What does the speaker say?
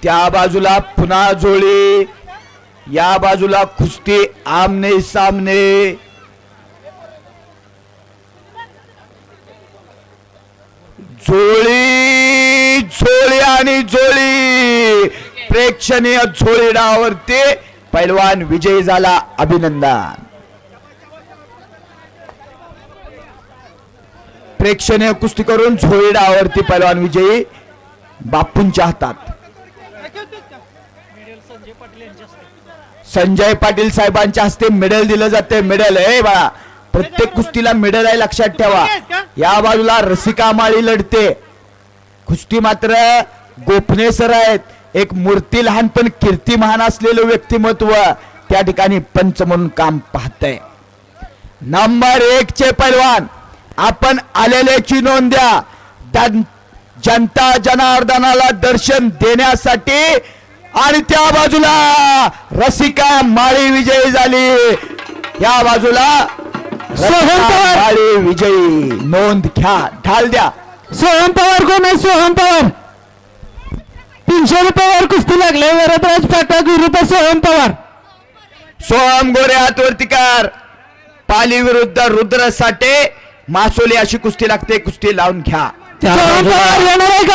त्या बाजूला पुन्हा जोळी, या बाजूला कुस्ती आमने सामने. जोळी जोळी आणि जोळी, प्रेक्षणीय जोळी डावावरती पैलवान विजयी झाला. अभिनंदन. प्रेक्षणीय कुस्ती करून झोळी डावावरती पैलवान विजयी. बापूंच्या हातात संजय पाटील साहेबांच्या हस्ते मेडल दिलं जाते. मेडल आहे बाळा, प्रत्येक कुस्तीला मेडल आहे, लक्षात ठेवा. या बाजूला रसिका माळी लढते. कुस्ती मात्र गोपने सर आहेत. एक मूर्ती लहान पण कीर्ती महान असलेलं व्यक्तिमत्व त्या ठिकाणी पंच म्हणून काम पाहतंय. नंबर 1 चे पैलवान आपण आलेल्याची नोंद द्या. जनता जनार्दनाला दर्शन देण्यासाठी. आणि त्या बाजूला रसिका माळी विजयी झाली. या बाजूला सोहम पवार माळी विजयी. नोंद घ्या, ढाल द्या. सोहम पवार कोण आहे? सोहम पवार 300 रुपयावर कुस्ती लागले. वरदराज पाठक विरुद्ध सोहम पवार. सोहम गोरे हातवरती कर. पाली विरुद्ध रुद्र साठे मासोली अशी कुस्ती लागते. कुस्ती लावून घ्या. सोहम पवार येणार आहे का?